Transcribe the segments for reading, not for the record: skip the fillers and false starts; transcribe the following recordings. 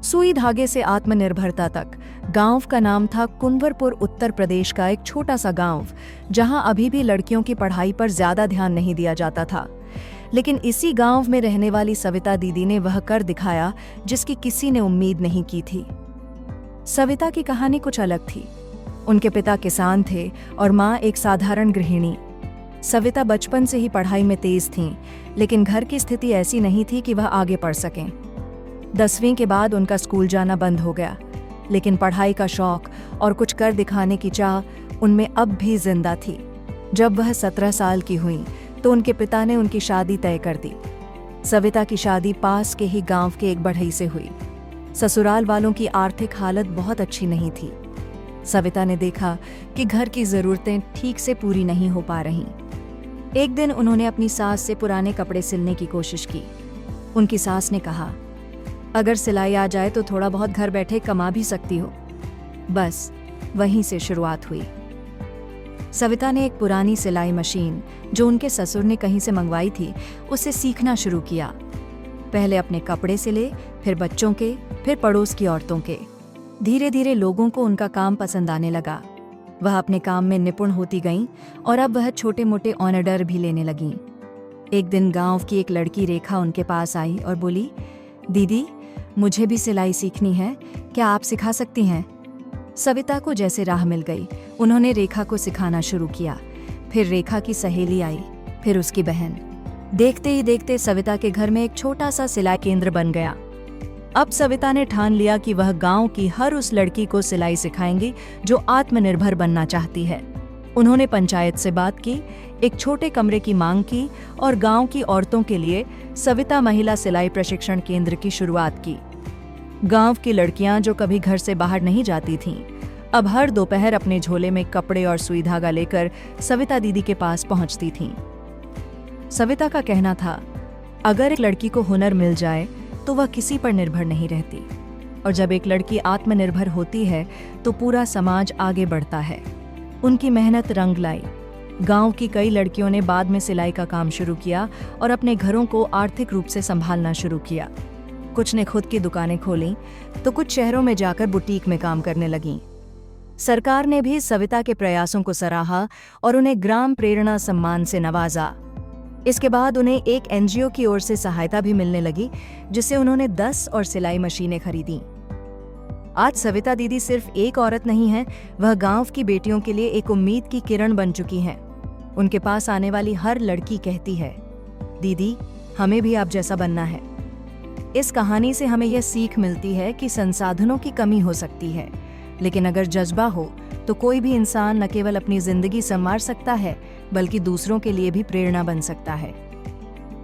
सुई धागे से आत्मनिर्भरता तक। गांव का नाम था कुंवरपुर, उत्तर प्रदेश का एक छोटा सा गांव, जहां अभी भी लड़कियों की पढ़ाई पर ज्यादा ध्यान नहीं दिया जाता था। लेकिन इसी गांव में रहने वाली सविता दीदी ने वह कर दिखाया जिसकी किसी ने उम्मीद नहीं की थी। सविता की कहानी कुछ अलग थी। उनके पिता किसान थे और माँ एक साधारण गृहिणी। सविता बचपन से ही पढ़ाई में तेज थीं, लेकिन घर की स्थिति ऐसी नहीं थी कि वह आगे पढ़ सकें। 10वीं के बाद उनका स्कूल जाना बंद हो गया, लेकिन पढ़ाई का शौक और कुछ कर दिखाने की चाह उनमें अब भी जिंदा थी। जब वह 17 साल की हुई तो उनके पिता ने उनकी शादी तय कर दी। सविता की शादी पास के ही गांव के एक बढ़ई से हुई। ससुराल वालों की आर्थिक हालत बहुत अच्छी नहीं थी। सविता ने देखा कि घर की जरूरतें ठीक से पूरी नहीं हो पा रहीं। एक दिन उन्होंने अपनी सास से पुराने कपड़े सिलने की कोशिश की। उनकी सास ने कहा, अगर सिलाई आ जाए तो थोड़ा बहुत घर बैठे कमा भी सकती हो। बस वहीं से शुरुआत हुई। सविता ने एक पुरानी सिलाई मशीन जो उनके ससुर ने कहीं से मंगवाई थी, उससे सीखना शुरू किया। पहले अपने कपड़े सिले, फिर बच्चों के, फिर पड़ोस की औरतों के। धीरे धीरे लोगों को उनका काम पसंद आने लगा। वह अपने काम में निपुण होती गईं और अब वह छोटे मोटे ऑर्डर भी लेने लगीं। एक दिन गांव की एक लड़की रेखा उनके पास आई और बोली, दीदी, मुझे भी सिलाई सीखनी है, क्या आप सिखा सकती हैं? सविता को जैसे राह मिल गई। उन्होंने रेखा को सिखाना शुरू किया। फिर रेखा की सहेली आई, फिर उसकी बहन। देखते ही देखते सविता के घर में एक छोटा सा सिलाई केंद्र बन गया। अब सविता ने ठान लिया कि वह गांव की हर उस लड़की को सिलाई सिखाएंगी जो आत्मनिर्भर बनना चाहती है। उन्होंने पंचायत से बात की, एक छोटे कमरे की मांग की और गांव की औरतों के लिए सविता महिला सिलाई प्रशिक्षण केंद्र की शुरुआत की। गांव की लड़कियां जो कभी घर से बाहर नहीं जाती थीं, अब हर दोपहर अपने झोले में कपड़े और सुई धागा लेकर सविता दीदी के पास पहुंचती थीं। सविता का कहना था, अगर एक लड़की को हुनर मिल जाए तो वह किसी पर निर्भर नहीं रहती, और जब एक लड़की आत्मनिर्भर होती है तो पूरा समाज आगे बढ़ता है। उनकी मेहनत रंग लाई। गांव की कई लड़कियों ने बाद में सिलाई का काम शुरू किया और अपने घरों को आर्थिक रूप से संभालना शुरू किया। कुछ ने खुद की दुकानें खोलीं तो कुछ शहरों में जाकर बुटीक में काम करने लगीं। सरकार ने भी सविता के प्रयासों को सराहा और उन्हें ग्राम प्रेरणा सम्मान से नवाजा। इसके बाद उन्हें एक एनजीओ की ओर से सहायता भी मिलने लगी, जिससे उन्होंने 10 और सिलाई मशीनें खरीदी। आज सविता दीदी सिर्फ एक औरत नहीं है, वह गांव की बेटियों के लिए एक उम्मीद की किरण बन चुकी हैं। उनके पास आने वाली हर लड़की कहती है, दीदी, हमें भी आप जैसा बनना है। इस कहानी से हमें यह सीख मिलती है कि संसाधनों की कमी हो सकती है, लेकिन अगर जज्बा हो तो कोई भी इंसान न केवल अपनी जिंदगी संवार सकता है, बल्कि दूसरों के लिए भी प्रेरणा बन सकता है।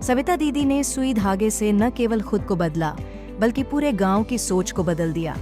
सविता दीदी ने सुई धागे से न केवल खुद को बदला, बल्कि पूरे गांव की सोच को बदल दिया।